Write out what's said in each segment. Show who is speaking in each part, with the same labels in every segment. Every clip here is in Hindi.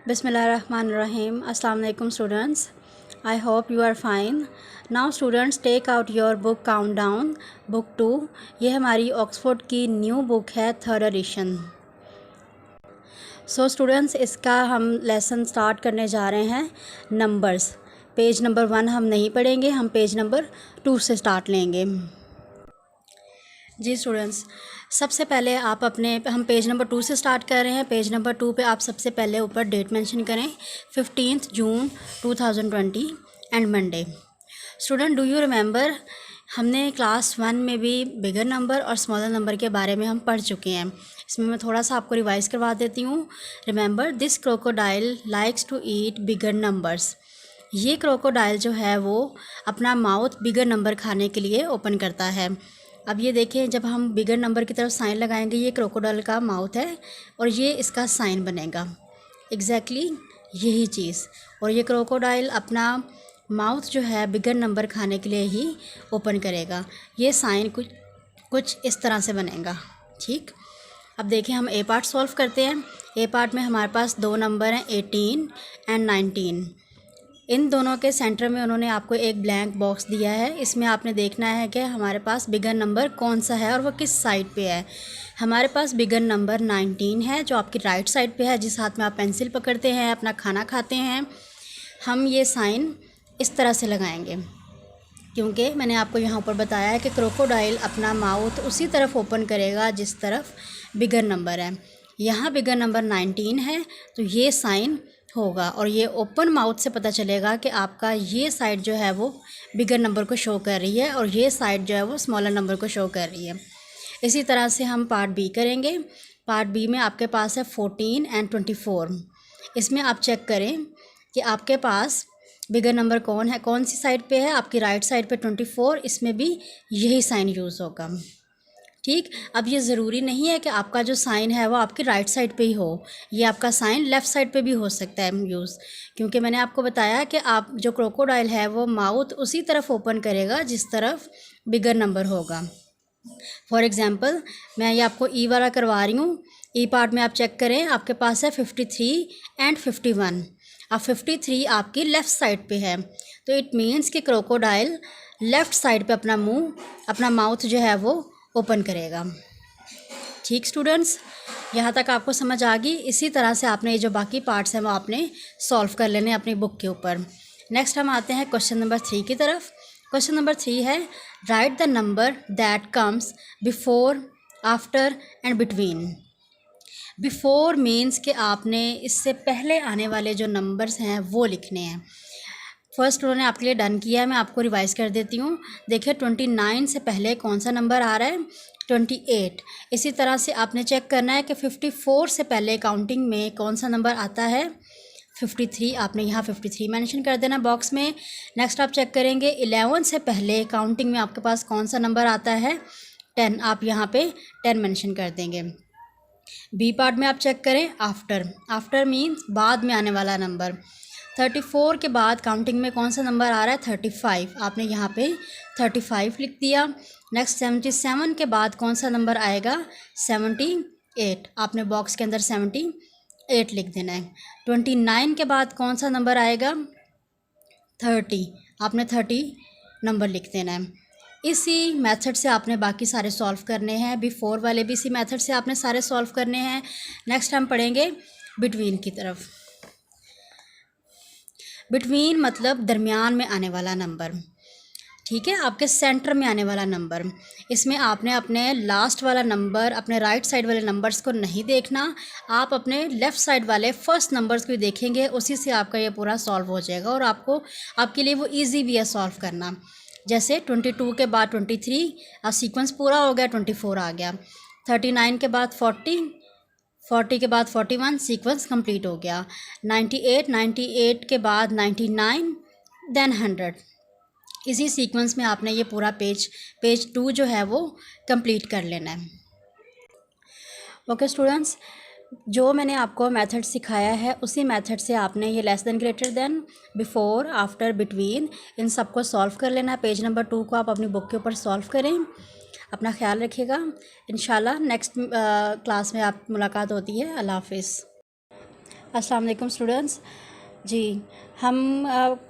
Speaker 1: Bismillahirrahmanirrahim. Assalamu alaikum students. I hope you are fine. Now students, take out your book Countdown book 2. ये हमारी ऑक्सफोर्ड की न्यू बुक है, 3rd एडिशन. सो स्टूडेंट्स, इसका हम लेसन स्टार्ट करने जा रहे हैं नंबर्स. पेज नंबर 1 हम नहीं पढ़ेंगे, हम पेज नंबर 2 से स्टार्ट लेंगे. जी स्टूडेंट्स, सबसे पहले आप हम पेज नंबर 2 से स्टार्ट कर रहे हैं. पेज नंबर 2 पे आप सबसे पहले ऊपर डेट मेंशन करें 15 जून 2020 and Monday. Student, do you remember, हमने क्लास 1 में भी बिगर नंबर और स्मॉलर नंबर के बारे में हम पढ़ चुके हैं. इसमें मैं थोड़ा सा आपको रिवाइज़ करवा देती हूँ. Remember, this crocodile likes to eat bigger numbers. ये क्रोकोडाइल जो है वो अपना माउथ बिगर नंबर खाने के लिए ओपन करता है. अब ये देखें, जब हम बिगर नंबर की तरफ साइन लगाएंगे, ये क्रोकोडाइल का माउथ है और ये इसका साइन बनेगा. एग्जैक्टली यही चीज़. और ये क्रोकोडाइल अपना माउथ जो है बिगर नंबर खाने के लिए ही ओपन करेगा. ये साइन कुछ इस तरह से बनेगा. ठीक, अब देखें, हम ए पार्ट सॉल्व करते हैं. ए पार्ट में हमारे पास 2 नंबर हैं, 18 एंड 19. इन दोनों के सेंटर में उन्होंने आपको एक ब्लैंक बॉक्स दिया है. इसमें आपने देखना है कि हमारे पास बिगर नंबर कौन सा है और वो किस साइड पे है. हमारे पास बिगर नंबर 19 है जो आपकी राइट साइड पे है, जिस हाथ में आप पेंसिल पकड़ते हैं, अपना खाना खाते हैं. हम ये साइन इस तरह से लगाएंगे क्योंकि मैंने आपको यहाँ पर बताया है कि क्रोकोडाइल अपना माउथ उसी तरफ ओपन करेगा जिस तरफ बिगर नंबर है. यहाँ बिगर नंबर 19 है तो ये साइन होगा और ये ओपन माउथ से पता चलेगा कि आपका ये साइड जो है वो बिगर नंबर को शो कर रही है और ये साइड जो है वो स्मॉलर नंबर को शो कर रही है. इसी तरह से हम पार्ट बी करेंगे. पार्ट बी में आपके पास है 14 एंड 24. इसमें आप चेक करें कि आपके पास बिगर नंबर कौन सी साइड पे है. आपकी राइट साइड पे 24, इसमें भी यही साइन यूज़ होगा. ठीक, अब ये ज़रूरी नहीं है कि आपका जो साइन है वो आपकी राइट साइड पे ही हो. ये आपका साइन लेफ़्ट साइड पे भी हो सकता है यूज़, क्योंकि मैंने आपको बताया कि आप जो क्रोकोडाइल है वो माउथ उसी तरफ ओपन करेगा जिस तरफ बिगर नंबर होगा. फॉर एग्ज़ाम्पल, मैं ये आपको ई वाला करवा रही हूँ. ई पार्ट में आप चेक करें, आपके पास है 53 एंड 51. अब 53 आपकी लेफ़्ट साइड पे है तो इट मीन्स कि क्रोकोडाइल लेफ़्ट साइड पे अपना माउथ जो है वो ओपन करेगा. ठीक स्टूडेंट्स, यहाँ तक आपको समझ आ गई. इसी तरह से आपने ये जो बाकी पार्ट्स हैं वो आपने सॉल्व कर लेने अपनी बुक के ऊपर. नेक्स्ट हम आते हैं क्वेश्चन नंबर 3 की तरफ. क्वेश्चन नंबर 3 है, right the number that comes before, after and between. Before means कि आपने इससे पहले आने वाले जो नंबर्स हैं वो लिखने हैं. फर्स्ट उन्होंने आपके लिए डन किया है, मैं आपको रिवाइज़ कर देती हूँ. देखिए, 29 से पहले कौन सा नंबर आ रहा है, 28. इसी तरह से आपने चेक करना है कि 54 से पहले काउंटिंग में कौन सा नंबर आता है, 53. आपने यहाँ 53 मेंशन कर देना बॉक्स में. नेक्स्ट आप चेक करेंगे 11 से पहले काउंटिंग में आपके पास कौन सा नंबर आता है, 10. आप यहाँ पे 10 मेंशन कर देंगे. बी पार्ट में आप चेक करें आफ्टर मीन्स बाद में आने वाला नंबर. 34 के बाद काउंटिंग में कौन सा नंबर आ रहा है, 35. आपने यहाँ पे 35 लिख दिया. नेक्स्ट 77 के बाद कौन सा नंबर आएगा, 78. आपने बॉक्स के अंदर 78 लिख देना है. 29 के बाद कौन सा नंबर आएगा, 30. आपने 30 नंबर लिख देना है. इसी मेथड से आपने बाकी सारे सॉल्व करने हैं. बिफोर वाले भी इसी मेथड से आपने सारे सॉल्व करने हैं. नेक्स्ट हम पढ़ेंगे बिटवीन की तरफ. बिटवीन मतलब दरमियान में आने वाला नंबर. ठीक है, आपके सेंटर में आने वाला नंबर. इसमें आपने अपने लास्ट वाला नंबर, अपने राइट साइड वाले नंबर्स को नहीं देखना. आप अपने लेफ़्ट साइड वाले फर्स्ट नंबर्स को देखेंगे, उसी से आपका ये पूरा सॉल्व हो जाएगा और आपके लिए वो ईजी भी है सॉल्व करना. जैसे 22 के बाद 23, अब सीक्वेंस पूरा हो गया, 24 आ गया. 39 के बाद 40 के बाद 41, सीक्वेंस कंप्लीट हो गया. 98 के बाद 99, देन 100. इसी सीक्वेंस में आपने ये पूरा पेज 2 जो है वो कंप्लीट कर लेना है. ओके स्टूडेंट्स, जो मैंने आपको मेथड सिखाया है उसी मेथड से आपने ये less than, greater than, before, after, between, इन सबको सॉल्व कर लेना है. पेज नंबर 2 को आप अपनी बुक के ऊपर सॉल्व करें. अपना ख्याल रखिएगा. इंशाल्लाह नेक्स्ट क्लास में आप मुलाकात होती है. अल्लाह हाफिज़. अस्सलाम वालेकुम स्टूडेंट्स जी। हम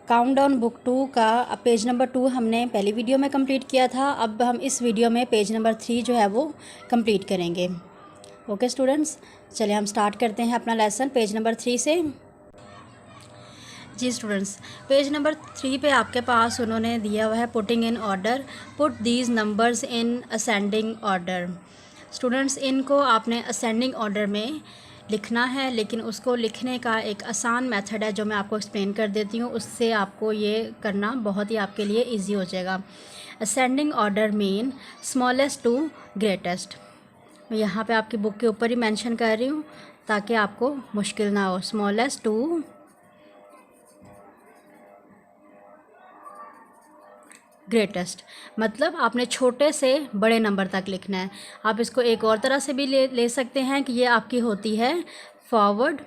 Speaker 1: काउंटडाउन बुक 2 का पेज नंबर 2 हमने पहली वीडियो में कंप्लीट किया था। अब हम इस वीडियो में पेज नंबर 3 जो है वो कंप्लीट करेंगे। ओके स्टूडेंट्स, चलिए हम स्टार्ट करते हैं अपना लेसन पेज नंबर 3 से। जी स्टूडेंट्स, पेज नंबर 3 पे आपके पास उन्होंने दिया हुआ है putting in order, put these numbers in ascending order. Students, इनको आपने असेंडिंग ऑर्डर में लिखना है, लेकिन उसको लिखने का एक आसान मेथड है जो मैं आपको एक्सप्लेन कर देती हूँ। उससे आपको ये करना बहुत ही आपके लिए इजी हो जाएगा। Ascending order mean smallest to greatest. मैं यहाँ पे आपकी बुक के ऊपर ही मेंशन कर रही हूँ ताकि आपको मुश्किल ना हो। स्मॉलेस्ट टू ग्रेटेस्ट मतलब आपने छोटे से बड़े नंबर तक लिखना है। आप इसको एक और तरह से भी ले सकते हैं कि ये आपकी होती है फॉरवर्ड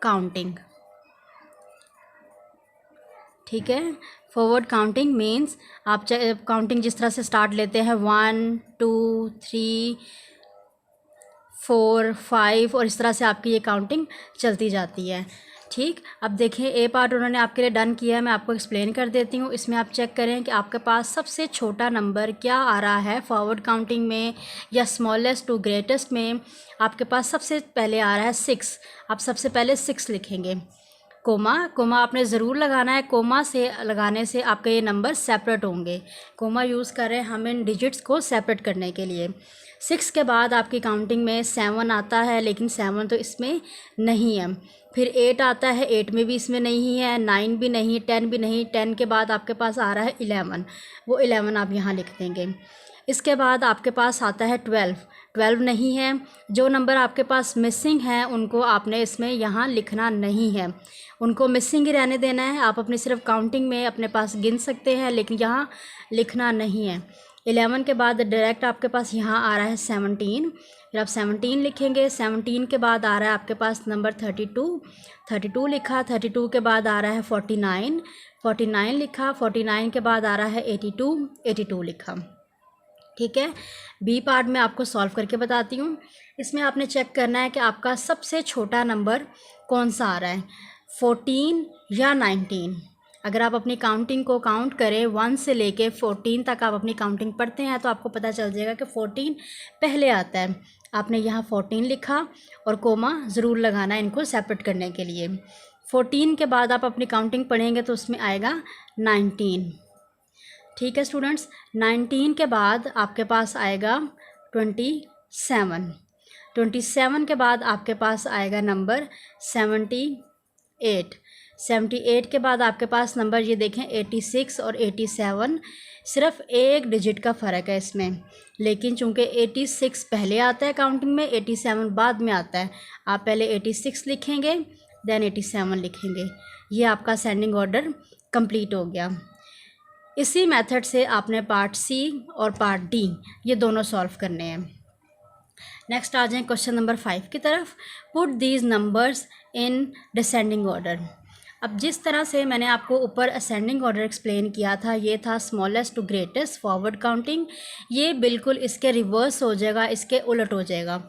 Speaker 1: काउंटिंग। ठीक है, फॉरवर्ड काउंटिंग मीन्स आप काउंटिंग जिस तरह से स्टार्ट लेते हैं 1 2 3 4 5 और इस तरह से आपकी ये काउंटिंग चलती जाती है। ठीक, अब देखिए ए पार्ट उन्होंने आपके लिए डन किया है, मैं आपको एक्सप्लेन कर देती हूँ। इसमें आप चेक करें कि आपके पास सबसे छोटा नंबर क्या आ रहा है फॉरवर्ड काउंटिंग में या स्मॉलेस्ट टू ग्रेटेस्ट में। आपके पास सबसे पहले आ रहा है 6। आप सबसे पहले 6 लिखेंगे। कोमा आपने ज़रूर लगाना है। कोमा से लगाने से आपके ये नंबर सेपरेट होंगे। कोमा यूज़ कर रहे हैं हम इन डिजिट्स को सेपरेट करने के लिए। 6 के बाद आपकी काउंटिंग में 7 आता है, लेकिन 7 तो इसमें नहीं है। फिर 8 आता है, 8 में भी इसमें नहीं है। 9 भी नहीं, 10 भी नहीं। 10 के बाद आपके पास आ रहा है 11, वो 11 आप यहाँ लिख देंगे। इसके बाद आपके पास आता है 12 नहीं है। जो नंबर आपके पास मिसिंग है उनको आपने इसमें यहाँ लिखना नहीं है, उनको मिसिंग ही रहने देना है। आप अपनी सिर्फ काउंटिंग में अपने पास गिन सकते हैं, लेकिन यहाँ लिखना नहीं है। 11 के बाद डायरेक्ट आपके पास यहाँ आ रहा है 17। फिर आप 17 लिखेंगे। 17 के बाद आ रहा है आपके पास नंबर 32 लिखा। 32 के बाद आ रहा है 49 लिखा। 49 के बाद आ रहा है 82 लिखा। ठीक है, बी पार्ट में आपको सॉल्व करके बताती हूँ। इसमें आपने चेक करना है कि आपका सबसे छोटा नंबर कौन सा आ रहा है, 14 या 19। अगर आप अपनी काउंटिंग को काउंट करें 1 से लेके 14 तक आप अपनी काउंटिंग पढ़ते हैं तो आपको पता चल जाएगा कि 14 पहले आता है। आपने यहाँ 14 लिखा और कोमा ज़रूर लगाना है इनको सेपरेट करने के लिए। 14 के बाद आप अपनी काउंटिंग पढ़ेंगे तो उसमें आएगा 19। ठीक है स्टूडेंट्स, 19 के बाद आपके पास आएगा 27 के बाद आपके पास आएगा नंबर 78 के बाद आपके पास नंबर ये देखें 86 और 87। सिर्फ एक डिजिट का फ़र्क है इसमें, लेकिन चूंकि 86 पहले आता है काउंटिंग में, 87 बाद में आता है। आप पहले 86 लिखेंगे देन 87 लिखेंगे। ये आपका असेंडिंग ऑर्डर कंप्लीट हो गया। इसी मेथड से आपने पार्ट सी और पार्ट डी ये दोनों सॉल्व करने हैं। नेक्स्ट आ जाएं क्वेश्चन नंबर 5 की तरफ। Put these numbers in descending order. अब जिस तरह से मैंने आपको ऊपर असेंडिंग ऑर्डर एक्सप्लेन किया था, ये था smallest to greatest forward counting. ये बिल्कुल इसके रिवर्स हो जाएगा, इसके उलट हो जाएगा।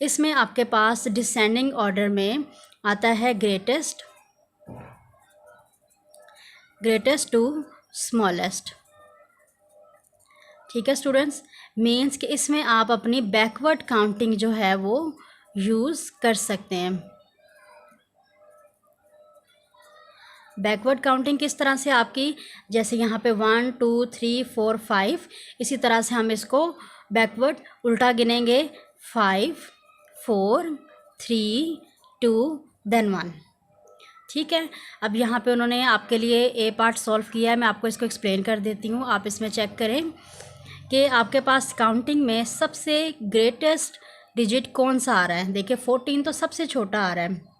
Speaker 1: इसमें आपके पास डिसेंडिंग ऑर्डर में आता है ग्रेटेस्ट टू स्मॉलेस्ट। ठीक है स्टूडेंट्स, मीन्स कि इसमें आप अपनी बैकवर्ड काउंटिंग जो है वो यूज़ कर सकते हैं। बैकवर्ड काउंटिंग किस तरह से आपकी, जैसे यहाँ पे 1 2 3 4 5, इसी तरह से हम इसको बैकवर्ड उल्टा गिनेंगे 5 4 3 2 देन 1। ठीक है, अब यहाँ पे उन्होंने आपके लिए ए पार्ट सॉल्व किया है, मैं आपको इसको एक्सप्लेन कर देती हूँ। आप इसमें चेक करें कि आपके पास काउंटिंग में सबसे ग्रेटेस्ट डिजिट कौन सा आ रहा है। देखिए 14 तो सबसे छोटा आ रहा है,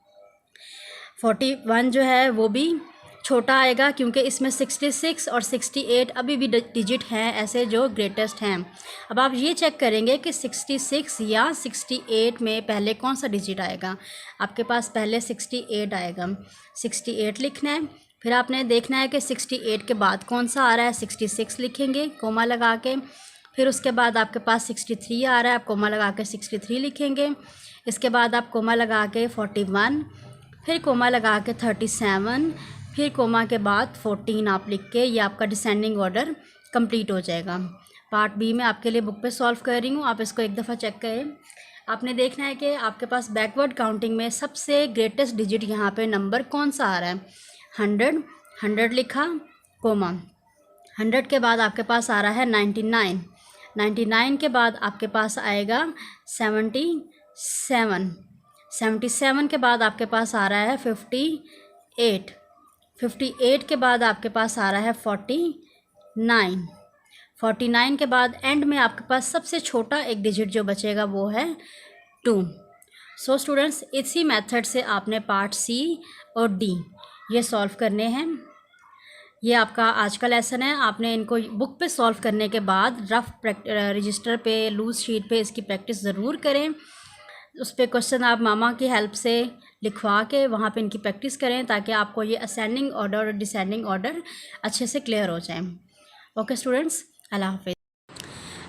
Speaker 1: 41 जो है वो भी छोटा आएगा क्योंकि इसमें 66 और 68 अभी भी डिजिट हैं ऐसे जो ग्रेटेस्ट हैं। अब आप ये चेक करेंगे कि 66 या 68 में पहले कौन सा डिजिट आएगा। आपके पास पहले 68 आएगा, 68 लिखना है। फिर आपने देखना है कि 68 के बाद कौन सा आ रहा है, 66 लिखेंगे कोमा लगा के। फिर उसके बाद आपके पास 63 आ रहा है, आप कोमा लगा के 63 लिखेंगे। इसके बाद आप कोमा लगा के 41, फिर कोमा लगा के 37, फिर कोमा के बाद 14 आप लिख के ये आपका डिसेंडिंग ऑर्डर कंप्लीट हो जाएगा। पार्ट बी में आपके लिए बुक पे सॉल्व कर रही हूँ, आप इसको एक दफ़ा चेक करें। आपने देखना है कि आपके पास बैकवर्ड काउंटिंग में सबसे ग्रेटेस्ट डिजिट यहाँ पे नंबर कौन सा आ रहा है। 100, 100 लिखा, कोमा, 100 के बाद आपके पास आ रहा है 99, 99 के बाद आपके पास आएगा 77, 77 के बाद आपके पास आ रहा है 58, 58 के बाद आपके पास आ रहा है 49, 49 के बाद एंड में आपके पास सबसे छोटा एक डिजिट जो बचेगा वो है 2। सो स्टूडेंट्स, इसी मेथड से आपने पार्ट सी और डी ये सॉल्व करने हैं। ये आपका आज का लेसन है। आपने इनको बुक पे सॉल्व करने के बाद रफ रजिस्टर पे, लूज शीट पे इसकी प्रैक्टिस ज़रूर करें। उस पर क्वेश्चन आप मामा की हेल्प से लिखवा के वहाँ पे इनकी प्रैक्टिस करें ताकि आपको ये असेंडिंग ऑर्डर और डिसेंडिंग ऑर्डर अच्छे से क्लियर हो जाए। ओके स्टूडेंट्स, अल्लाह हाफिज़।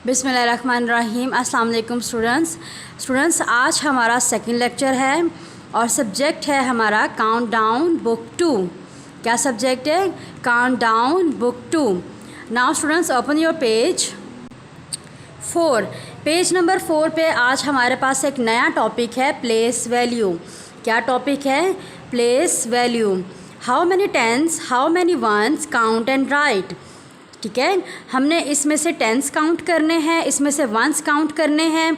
Speaker 1: बिस्मिल्लाहिर्रहमानिर्रहीम। अस्सलाम वालेकुम स्टूडेंट्स, आज हमारा सेकंड लेक्चर है और सब्जेक्ट है हमारा काउंट डाउन बुक 2। क्या सब्जेक्ट है? Count down book 2। Now students, open your page 4। Page number 4 पे आज हमारे पास एक नया टॉपिक है, प्लेस वैल्यू। क्या टॉपिक है? Place value. How many tens, how many ones, count and write. ठीक है, हमने इसमें से टेंस काउंट करने हैं, इसमें से वंस काउंट करने हैं,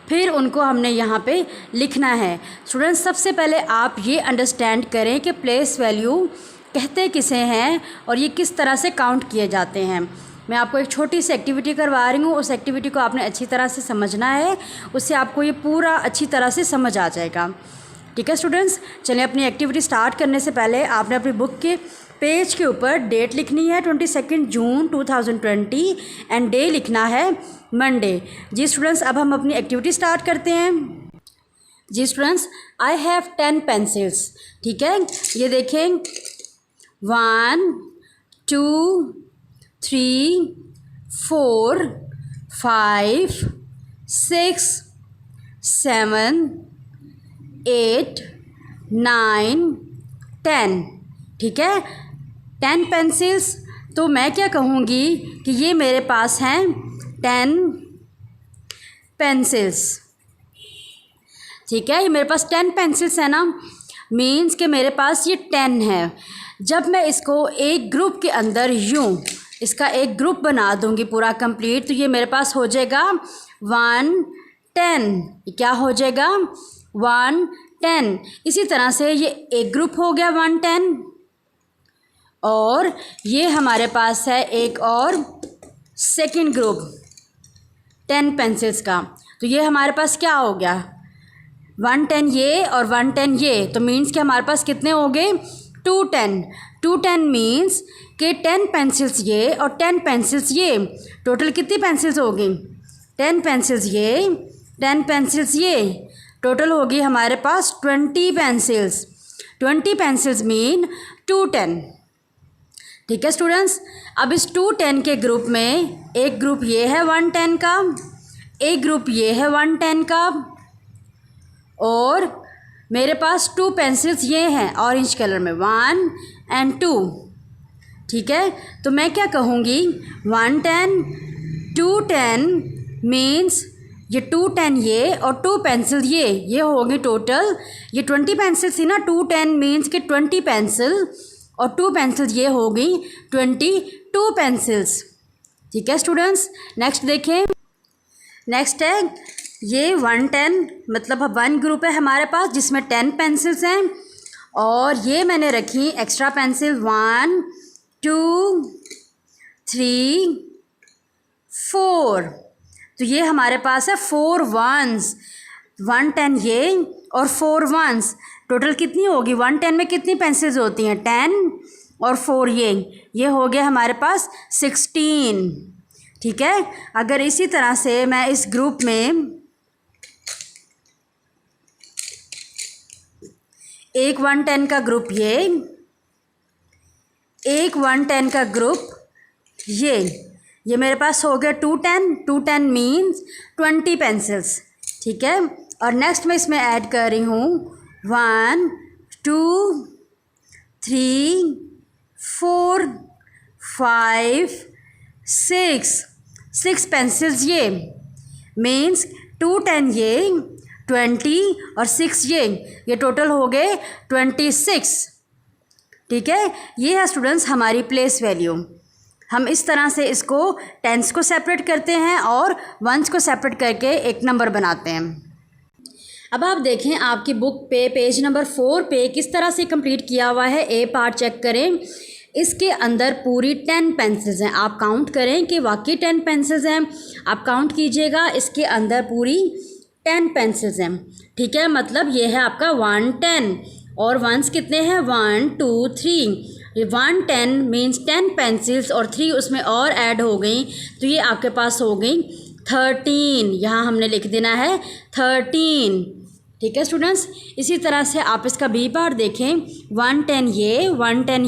Speaker 1: फिर उनको हमने यहाँ पे लिखना है। स्टूडेंट्स, सबसे पहले आप ये अंडरस्टैंड करें कि प्लेस वैल्यू कहते किसे हैं और ये किस तरह से काउंट किए जाते हैं। मैं आपको एक छोटी सी एक्टिविटी करवा रही हूँ, उस एक्टिविटी को आपने अच्छी तरह से समझना है, उससे आपको ये पूरा अच्छी तरह से समझ आ जाएगा। ठीक है स्टूडेंट्स, चलिए अपनी एक्टिविटी स्टार्ट करने से पहले आपने अपनी बुक के पेज के ऊपर डेट लिखनी है 22 जून 2020 एंड डे लिखना है मंडे। जी स्टूडेंट्स, अब हम अपनी एक्टिविटी स्टार्ट करते हैं। जी स्टूडेंट्स, आई हैव 10 पेंसिल्स। ठीक है, ये देखें 1 2 3 4 5 6 7 8 9 10। ठीक है, 10 पेंसिल्स। तो मैं क्या कहूँगी कि ये मेरे पास हैं 10 पेंसिल्स। ठीक है, ये मेरे पास 10 पेंसिल्स है ना, मीन्स कि मेरे पास ये 10 है। जब मैं इसको एक ग्रुप के अंदर यूँ इसका एक ग्रुप बना दूँगी पूरा कंप्लीट, तो ये मेरे पास हो जाएगा 1 10। क्या हो जाएगा? 1 10। इसी तरह से ये एक ग्रुप हो गया 1 10, और ये हमारे पास है एक और सेकंड ग्रुप 10 पेंसिल्स का। तो ये हमारे पास क्या हो गया? 1 10 ये और 1 10 ये, तो मीन्स कि हमारे पास कितने हो गए? 2 10। 2 10 मीन्स कि 10 पेंसिल्स ये और 10 पेंसिल्स ये, टोटल कितनी पेंसिल्स हो गई? 10 पेंसिल्स ये, 10 पेंसिल्स ये, टोटल होगी हमारे पास 20 पेंसिल्स। 20 pencils mean 2 10। ठीक है स्टूडेंट्स, अब इस 2 10 के ग्रुप में एक ग्रुप ये है 1 10 का, एक ग्रुप ये है 1 10 का, और मेरे पास 2 पेंसिल्स ये हैं ऑरेंज कलर में 1 and 2। ठीक है, तो मैं क्या कहूँगी? 1 10 2 10 मीन्स ये 2 10 ये और 2 पेंसिल ये होगी टोटल, ये 20 पेंसिल्स थी ना, 2 10 मीन्स कि 20 पेंसिल और 2 पेंसिल्स ये होगी 22 पेंसिल्स। ठीक है स्टूडेंट्स, नेक्स्ट देखें। नेक्स्ट है ये 1 10, मतलब 1 ग्रुप है हमारे पास जिसमें 10 पेंसिल्स हैं, और ये मैंने रखी एक्स्ट्रा पेंसिल 1 2 3 4। तो ये हमारे पास है 4 1s। 1 10 ये और 4 1s, टोटल कितनी होगी? 1 10 में कितनी पेंसिल्स होती हैं? 10 और 4 ये हो गया हमारे पास 16। ठीक है, अगर इसी तरह से मैं इस ग्रुप में एक 1 10 का ग्रुप ये, एक 1 10 का ग्रुप ये मेरे पास हो गया 2 10। 2 10 मीन्स 20 पेंसिल्स। ठीक है, और नेक्स्ट मैं इसमें ऐड कर रही हूँ 1 2 3 4 5 6 पेंसिल्स ये मीन्स 2 10 ये 20 और 6 ये टोटल हो गए 26। ठीक है, ये है स्टूडेंट्स हमारी प्लेस वैल्यू। हम इस तरह से इसको टेंस को सेपरेट करते हैं और वंस को सेपरेट करके एक नंबर बनाते हैं। अब आप देखें आपकी बुक पे पेज नंबर 4 पे किस तरह से कंप्लीट किया हुआ है। ए पार्ट चेक करें, इसके अंदर पूरी 10 पेंसिल्स हैं। आप काउंट करें कि वाकई 10 पेंसिल्स हैं, आप काउंट कीजिएगा, इसके अंदर पूरी 10 पेंसिल्स हैं। ठीक है, मतलब ये है आपका 1 10 और वंस कितने हैं 1 2 3। ये 1 10 मीन्स 10 पेंसिल्स और 3 उसमें और ऐड हो गई तो ये आपके पास हो गई 13। यहाँ हमने लिख देना है 13। ठीक है स्टूडेंट्स, इसी तरह से आप इसका बी पार्ट देखें, 1 10 ये 1 10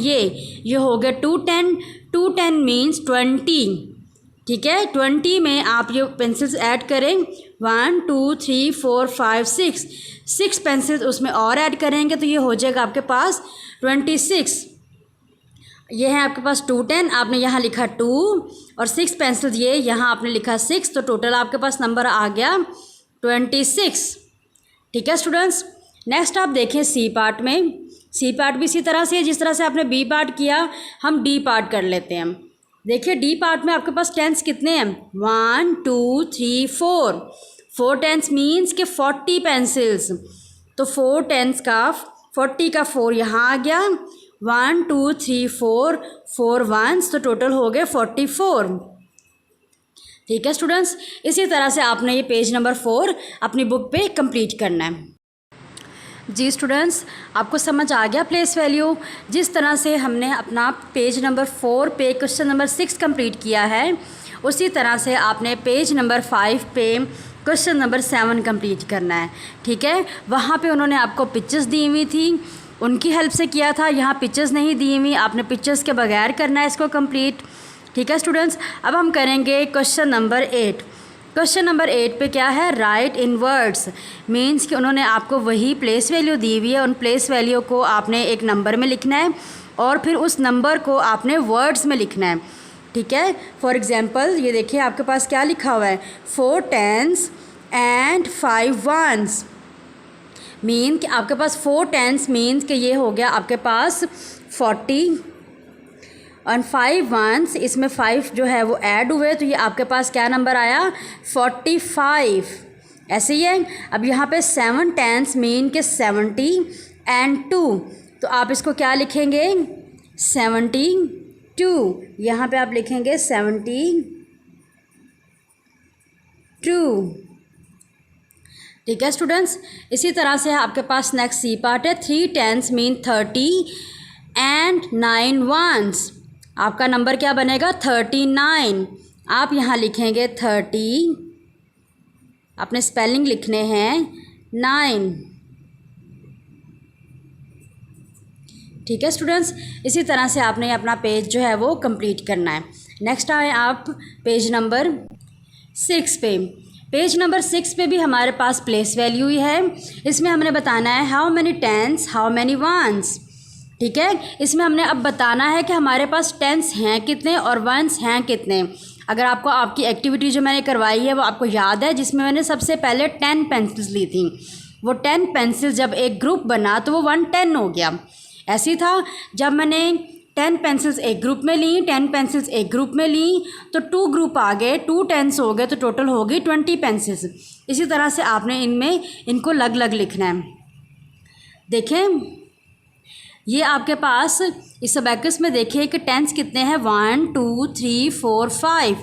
Speaker 1: ये हो गया 2 10। 2 10 मीन्स 20। ठीक है, 20 में आप ये पेंसिल्स ऐड करें 1 2 3 4 5 6 पेंसिल्स उसमें और ऐड करेंगे तो ये हो जाएगा आपके पास 26। ये है आपके पास 2 10, आपने यहाँ लिखा 2 और 6 पेंसिल्स ये यहाँ आपने लिखा 6, तो टोटल आपके पास नंबर आ गया 26। ठीक है स्टूडेंट्स, नेक्स्ट आप देखें सी पार्ट में। सी पार्ट भी इसी तरह से जिस तरह से आपने बी पार्ट किया हम डी पार्ट कर लेते हैं। देखिए डी पार्ट में आपके पास टेंस कितने हैं 1 2 3 4। 4 टेंस मीन्स के 40 पेंसिल्स, तो 4 टेंस का 40 का 4 यहाँ आ गया, 1 2 3 4 4 वंस, तो टोटल हो गए 44। ठीक है स्टूडेंट्स, इसी तरह से आपने ये पेज नंबर 4 अपनी बुक पे कंप्लीट करना है। जी स्टूडेंट्स, आपको समझ आ गया प्लेस वैल्यू। जिस तरह से हमने अपना पेज नंबर 4 पे क्वेश्चन नंबर 6 कंप्लीट किया है, उसी तरह से आपने पेज नंबर 5 पे क्वेश्चन नंबर 7 कंप्लीट करना है। ठीक है, वहाँ पे उन्होंने आपको पिक्चर्स दी हुई थी, उनकी हेल्प से किया था। यहाँ पिक्चर्स नहीं दी हुई, आपने पिक्चर्स के बगैर करना है इसको कंप्लीट। ठीक है स्टूडेंट्स, अब हम करेंगे क्वेश्चन नंबर 8। क्वेश्चन नंबर 8 पे क्या है, राइट इन वर्ड्स, मीन्स कि उन्होंने आपको वही प्लेस वैल्यू दी हुई है, उन प्लेस वैल्यू को आपने एक नंबर में लिखना है और फिर उस नंबर को आपने वर्ड्स में लिखना है। ठीक है, फॉर एग्जांपल ये देखिए आपके पास क्या लिखा हुआ है, 4 10s एंड 5 1s। मीन कि आपके पास 4 10s मीन्स कि ये हो गया आपके पास 40 और 5 1s, इसमें 5 जो है वो ऐड हुए तो ये आपके पास क्या नंबर आया 45। ऐसे ही है। अब यहाँ पे 7 10s मीन के 70 एंड 2, तो आप इसको क्या लिखेंगे 72। यहाँ पे आप लिखेंगे 72। ठीक है स्टूडेंट्स, इसी तरह से आपके पास नेक्स्ट सी पार्ट है, 3 10s मीन 30 एंड 9 1s। आपका नंबर क्या बनेगा 39। आप यहाँ लिखेंगे 30, अपने स्पेलिंग लिखने हैं 9। ठीक है स्टूडेंट्स, इसी तरह से आपने अपना पेज जो है वो कंप्लीट करना है। नेक्स्ट आए आप पेज नंबर 6 पे। पेज नंबर 6 पे भी हमारे पास प्लेस वैल्यू ही है। इसमें हमने बताना है how many tens how many ones. ठीक है, इसमें हमने अब बताना है कि हमारे पास टेंस हैं कितने और वंस हैं कितने। अगर आपको आपकी एक्टिविटी जो मैंने करवाई है वो आपको याद है, जिसमें मैंने सबसे पहले 10 पेंसिल्स ली थी, वो 10 पेंसिल जब एक ग्रुप बना तो वो 110 हो गया। ऐसी था जब मैंने 10 पेंसिल्स एक ग्रुप में ली, 10 पेंसिल्स एक ग्रुप में ली तो 2 ग्रुप आ गए, 2 10s हो गए, तो टोटल हो गई 20 पेंसिल्स। इसी तरह से आपने इनको अलग अलग लिखना है। देखें ये आपके पास इस अबैकस में देखिए कि टेंस कितने हैं 1 2 3 4 5,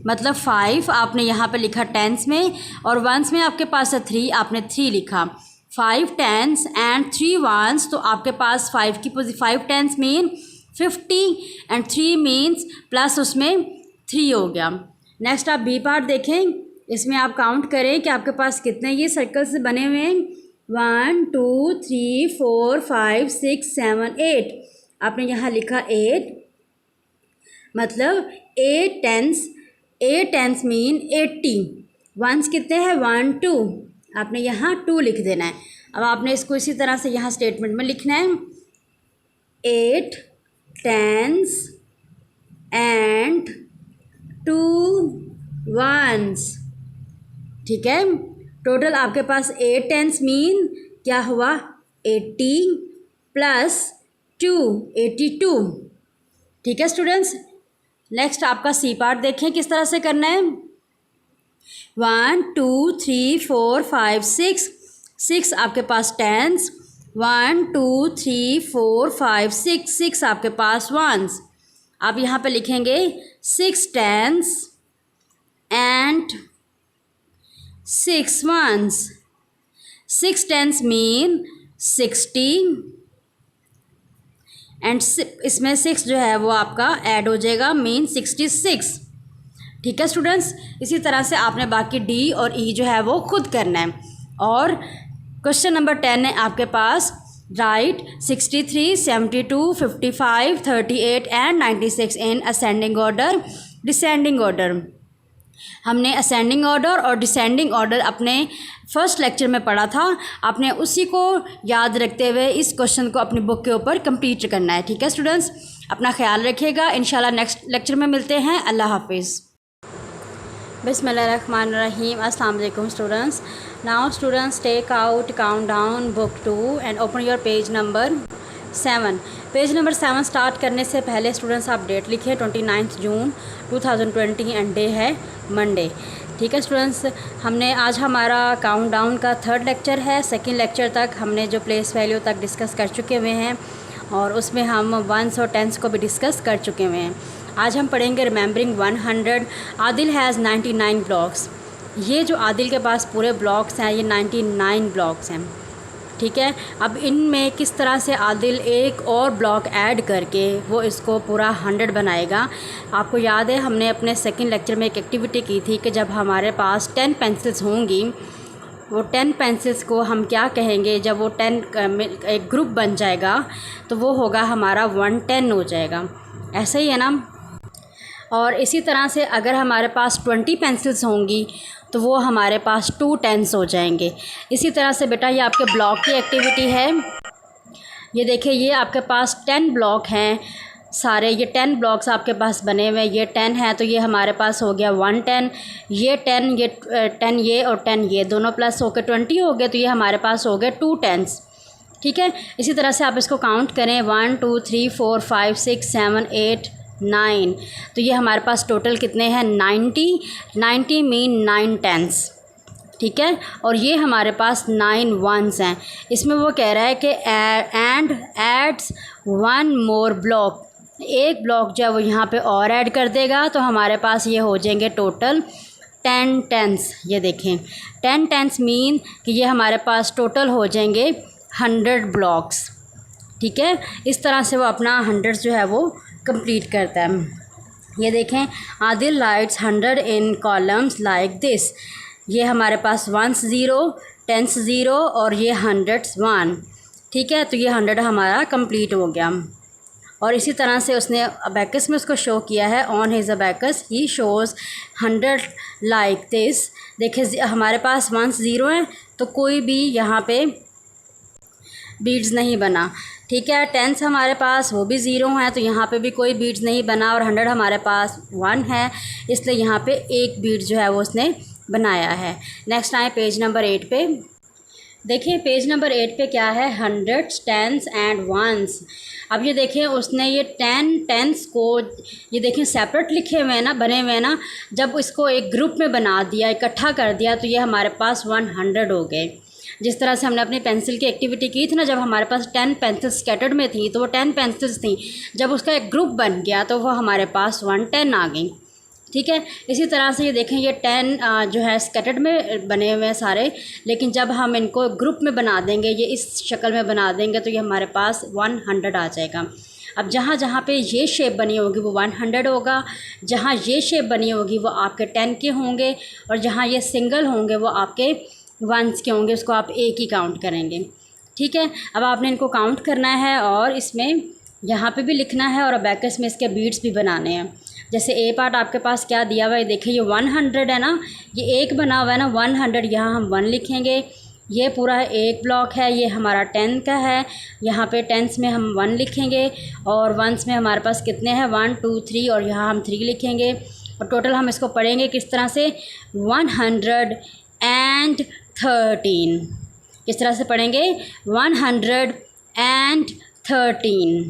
Speaker 1: मतलब 5 आपने यहाँ पे लिखा टेंस में और वंस में आपके पास है 3, आपने 3 लिखा। 5 10s एंड 3 1s, तो आपके पास 5 10s mean 50 and 3 means plus उसमें 3 हो गया। नेक्स्ट आप बी पार्ट देखें, इसमें आप काउंट करें कि आपके पास कितने ये सर्कल्स बने हुए हैं 1 2 3 4 5 6 7 8। आपने यहाँ लिखा 8, मतलब 8 10s मीन 80। वंस कितने हैं 1 2, आपने यहाँ 2 लिख देना है। अब आपने इसको इसी तरह से यहाँ स्टेटमेंट में लिखना है 8 10s एंड 2 1s। ठीक है, टोटल आपके पास 8 10s मीन क्या हुआ 80 प्लस 2 82। ठीक है स्टूडेंट्स, नेक्स्ट आपका सी पार्ट देखें किस तरह से करना है। 1 2 3 4 5 6 6 आपके पास टेंस। 1 2 3 4 5 6 6 आपके पास वंस। आप यहाँ पे लिखेंगे 6 tens and 6 ones. 6 tens mean 60 and इसमें 6 जो है वो आपका ऐड हो जाएगा मीन 66। ठीक है स्टूडेंट्स, इसी तरह से आपने बाकी डी और ई जो है वो खुद करना है। और क्वेश्चन नंबर 10 है आपके पास right 63 72 55 38 and 96 in ascending order descending order. हमने असेंडिंग ऑर्डर और डिसेंडिंग ऑर्डर अपने फर्स्ट लेक्चर में पढ़ा था। आपने उसी को याद रखते हुए इस क्वेश्चन को अपनी बुक के ऊपर कंप्लीट करना है। ठीक है स्टूडेंट्स, अपना ख्याल रखिएगा। इंशाल्लाह नेक्स्ट लेक्चर में मिलते हैं। अल्लाह हाफिज़। Bismillahirrahmanirrahim. Assalamu alaikum students. Now students take out countdown book 2 and open your page number 7. Page number 7 start करने से पहले स्टूडेंट्स आप डेट लिखिए 29 जून 2020 एंड डे है मंडे। ठीक है स्टूडेंट्स, हमने आज हमारा काउंटडाउन का 3rd लेक्चर है। 2nd लेक्चर तक हमने जो प्लेस वैल्यू तक डिस्कस कर चुके हुए हैं और उसमें हम वंस और टेंस को भी डिस्कस कर चुके हुए हैं। आज हम पढ़ेंगे रिमेंबरिंग 100। Adil has 99 blocks. ये जो आदिल के पास पूरे ब्लॉक्स हैं ये 99 ब्लॉक्स हैं। ठीक है, अब इनमें किस तरह से आदिल एक और ब्लॉक ऐड करके वो इसको पूरा 100 बनाएगा। आपको याद है हमने अपने 2nd लेक्चर में एक एक्टिविटी की थी कि जब हमारे पास 10 पेंसिल्स होंगी, वो 10 पेंसिल्स को हम क्या कहेंगे, जब वो 10 एक ग्रुप बन जाएगा तो वो होगा हमारा 110 हो जाएगा। ऐसा ही है ना। और इसी तरह से अगर हमारे पास 20 पेंसिल्स होंगी तो वो हमारे पास 2 10s हो जाएंगे। इसी तरह से बेटा ये आपके ब्लॉक की एक्टिविटी है। ये देखिए ये आपके पास 10 ब्लॉक हैं सारे। ये 10 ब्लॉक्स आपके पास बने हुए हैं। ये 10 है तो ये हमारे पास हो गया 110। ये 10 ये 10 ये और 10 ये दोनों प्लस होकर 20 हो गए तो ये हमारे पास हो गए 2 10s। ठीक है, इसी तरह से आप इसको काउंट करें 1 2 3 4 5 6 7 8 9। तो ये हमारे पास टोटल कितने हैं 90 मीन 9 10s। ठीक है, और ये हमारे पास 9 1s हैं। इसमें वो कह रहा है कि एंड एड्स 1 मोर ब्लॉक। एक ब्लॉक जो है वो यहाँ पे और ऐड कर देगा तो हमारे पास ये हो जाएंगे टोटल 10 10s। ये देखें 10 10s मीन कि ये हमारे पास टोटल हो जाएंगे 100 ब्लॉक्स। ठीक है, इस तरह से वो अपना 100 जो है वो कंप्लीट करता है। ये देखें Adil rights 100 in columns like this. ये हमारे पास 1s 0 10s 0 और ये 100s 1। ठीक है, तो ये 100 हमारा कंप्लीट हो गया। और इसी तरह से उसने अबैकस में उसको शो किया है। On his abacus he shows 100 like this. देखिए हमारे पास 1s 0 हैं तो कोई भी यहाँ पे बीड्स नहीं बना। ठीक है, 10s हमारे पास वो भी 0 हैं तो यहाँ पे भी कोई बीड्स नहीं बना। और 100 हमारे पास 1 है इसलिए यहाँ पे एक बीड जो है वो उसने बनाया है। नेक्स्ट आए पेज नंबर 8 पे। देखिए पेज नंबर 8 पे क्या है 100s 10s एंड 1s। अब ये देखें उसने ये 10s को ये देखें सेपरेट लिखे हुए हैं ना, बने हुए हैं ना। जब इसको एक ग्रुप में बना दिया, इकट्ठा कर दिया तो ये हमारे पास 100 हो गए। जिस तरह से हमने अपनी पेंसिल की एक्टिविटी की थी ना, जब हमारे पास 10 पेंसिल्स स्कैटर्ड में थी तो वो 10 पेंसिल्स थी। जब उसका एक ग्रुप बन गया तो वो हमारे पास 110 आ गई। ठीक है, इसी तरह से ये देखें ये 10 जो है स्कैटर्ड में बने हुए हैं सारे, लेकिन जब हम इनको ग्रुप में बना देंगे, ये इस शक्ल में बना देंगे तो ये हमारे पास 100 आ जाएगा। अब जहाँ जहाँ पे ये शेप बनी होगी वो 100 होगा, जहाँ ये शेप बनी होगी वो आपके 10 के होंगे और जहाँ ये सिंगल होंगे वो आपके 1s के होंगे। उसको आप एक ही काउंट करेंगे। ठीक है, अब आपने इनको काउंट करना है और इसमें यहाँ पे भी लिखना है और अबैकस में इसके बीट्स भी बनाने हैं। जैसे ए पार्ट आपके पास क्या दिया हुआ है, देखिए ये 100 है ना, ये एक बना हुआ है ना 100, यहाँ हम 1 लिखेंगे। ये पूरा एक ब्लॉक है, ये हमारा 10 का है, यहाँ पे टेंस में हम 1 लिखेंगे और वंस में हमारे पास कितने हैं 1 2 3 और यहाँ हम 3 लिखेंगे। और टोटल हम इसको पढ़ेंगे किस तरह से 113, किस तरह से पढ़ेंगे 113।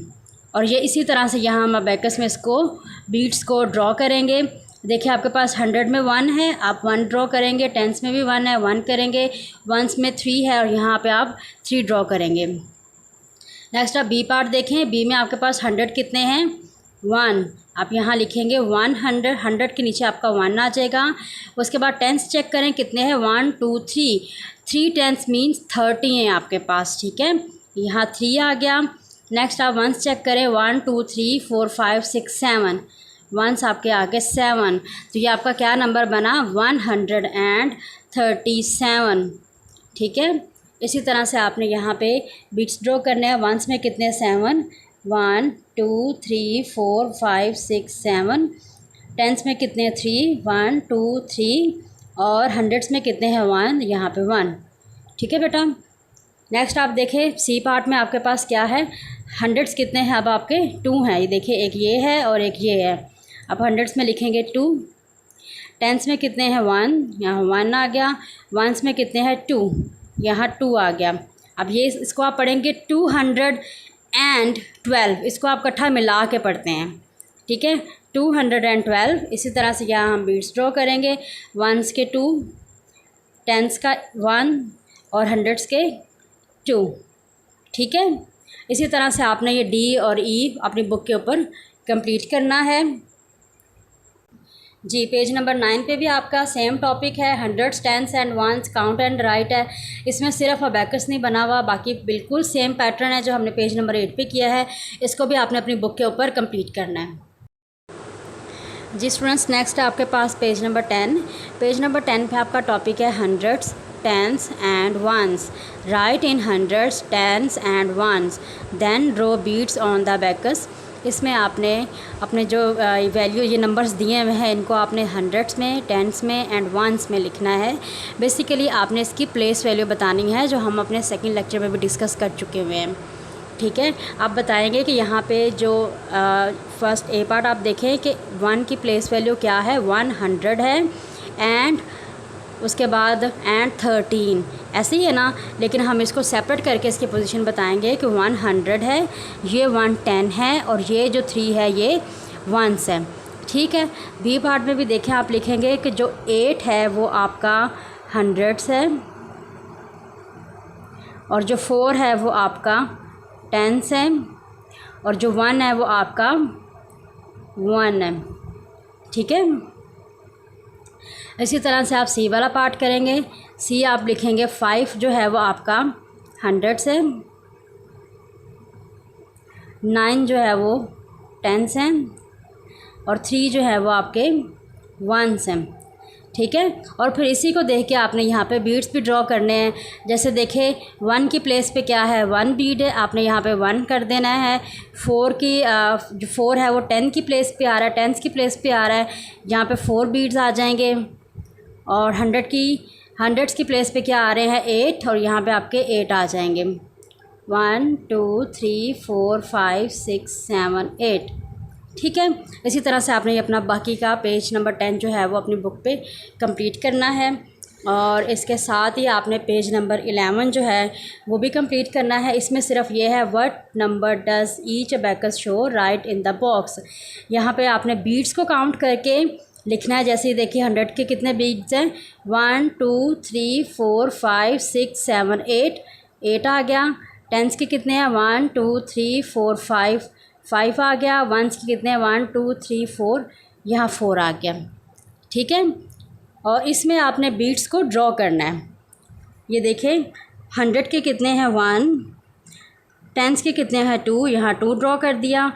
Speaker 1: और ये इसी तरह से यहाँ हम अबैकस में इसको बीट्स को ड्रॉ करेंगे। देखिए आपके पास 100 में 1 है, आप 1 ड्रॉ करेंगे, टेंस में भी 1 है 1 करेंगे, वंस में 3 है और यहाँ पे आप 3 ड्रॉ करेंगे। नेक्स्ट आप बी पार्ट देखें, बी में आपके पास 100 कितने हैं 1, आप यहाँ लिखेंगे 100, 100 के नीचे आपका 1 आ जाएगा। उसके बाद टेंस चेक करें कितने हैं 1 2 3, 3 टेंस मीन्स 30 हैं आपके पास, ठीक है, यहाँ 3 आ गया। नेक्स्ट आप वंस चेक करें 1 2 3 4 5 6 7, वंस आपके आगे 7, तो ये आपका क्या नंबर बना 137, ठीक है। इसी तरह से आपने यहाँ पे बीट्स ड्रॉ करने हैं। वंस में कितने 7, 1 2 3 4 5 6 7, टेंस में कितने 3 1 2 3 और हंड्रेड्स में कितने हैं 1, यहाँ पे 1, ठीक है बेटा। नेक्स्ट आप देखें सी पार्ट में आपके पास क्या है, हंड्रेड्स कितने हैं अब आपके 2 हैं, ये देखिए एक ये है और एक ये है। अब हंड्रेड्स में लिखेंगे 2, टेंस में कितने हैं 1, यहाँ 1 आ गया, वंस में कितने हैं 2, यहाँ 2 आ गया। अब ये इसको आप पढ़ेंगे 212, इसको आप इकट्ठा मिला के पढ़ते हैं, ठीक है 212। इसी तरह से यहाँ हम बीट्स ड्रॉ करेंगे, वंस के 2, टेंस का 1 और हंड्रेड्स के 2, ठीक है। इसी तरह से आपने ये डी और ई अपनी बुक के ऊपर कंप्लीट करना है जी। पेज नंबर 9 पे भी आपका सेम टॉपिक है, hundreds tens and ones count and write है। इसमें सिर्फ अबैकस नहीं बना हुआ, बाकी बिल्कुल सेम पैटर्न है जो हमने पेज नंबर 8 पे किया है, इसको भी आपने अपनी बुक के ऊपर कंप्लीट करना है जी। स्टूडेंट्स नेक्स्ट है आपके पास पेज नंबर 10। पेज नंबर 10 पे आपका टॉपिक है hundreds tens and ones. Write in hundreds, tens and ones. Then draw beads on the abacus. इसमें आपने अपने जो वैल्यू ये नंबर्स दिए हुए हैं इनको आपने हंड्रेड्स में, टेंस में एंड वंस में लिखना है। बेसिकली आपने इसकी प्लेस वैल्यू बतानी है जो हम अपने सेकंड लेक्चर में भी डिस्कस कर चुके हुए हैं, ठीक है। आप बताएंगे कि यहाँ पे जो फर्स्ट ए पार्ट आप देखें कि 1 की प्लेस वैल्यू क्या है 100 है, एंड उसके बाद एंड 13 ऐसे ही है ना, लेकिन हम इसको सेपरेट करके इसकी पोजीशन बताएंगे कि 100 है, ये 110 है और ये जो 3 है ये वंस है, ठीक है। बी पार्ट में भी देखें आप लिखेंगे कि जो 8 है वो आपका हंड्रेड्स है और जो 4 है वो आपका टेंस है और जो 1 है वो आपका 1 है, ठीक है। इसी तरह से आप सी वाला पार्ट करेंगे। सी आप लिखेंगे 5 जो है वो आपका हंड्रेड्स है, 9 जो है वो टेंस है और 3 जो है वो आपके वंस हैं, ठीक है। और फिर इसी को देख के आपने यहाँ पे बीड्स भी ड्रॉ करने हैं। जैसे देखें 1 की प्लेस पे क्या है 1 बीड है, आपने यहाँ पे 1 कर देना है। 4 की जो 4 है वो 10 की प्लेस पे आ रहा है, टेंस की प्लेस पे आ रहा है, यहाँ पे 4 बीड्स आ जाएंगे। और हंड्रेड्स की प्लेस पे क्या आ रहे हैं 8 और यहाँ पे आपके 8 आ जाएंगे। 1 2 3 4 5 6 7 8, ठीक है। इसी तरह से आपने ये अपना बाकी का पेज नंबर 10 जो है वो अपनी बुक पे कंप्लीट करना है। और इसके साथ ही आपने पेज नंबर 11 जो है वो भी कंप्लीट करना है। इसमें सिर्फ ये है what number does each abacus show, right in the box. यहाँ पे आपने बीट्स को काउंट करके लिखना है। जैसे देखिए 100 के कितने बीट्स हैं 1 2 3 4 5 6 7 8, 8 आ गया। टेंस के कितने हैं 1 2 3 4 5, 5 आ गया। वंस के कितने हैं 1 2 3 4, यहाँ 4 आ गया, ठीक है। और इसमें आपने बीट्स को ड्रॉ करना है। ये देखें 100 के कितने हैं 1, टेंस के कितने हैं 2, यहाँ 2 ड्रॉ कर दिया।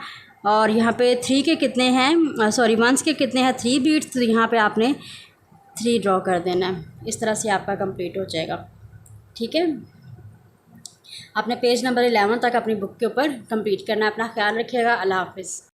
Speaker 1: और यहाँ पे 3 के कितने हैं सॉरी वंस के कितने हैं 3 बीट्स, तो यहाँ पे आपने 3 ड्रॉ कर देना है। इस तरह से आपका कंप्लीट हो जाएगा, ठीक है। आपने पेज नंबर 11 तक अपनी बुक के ऊपर कंप्लीट करना है। अपना ख्याल रखिएगा। अल्लाह हाफिज़।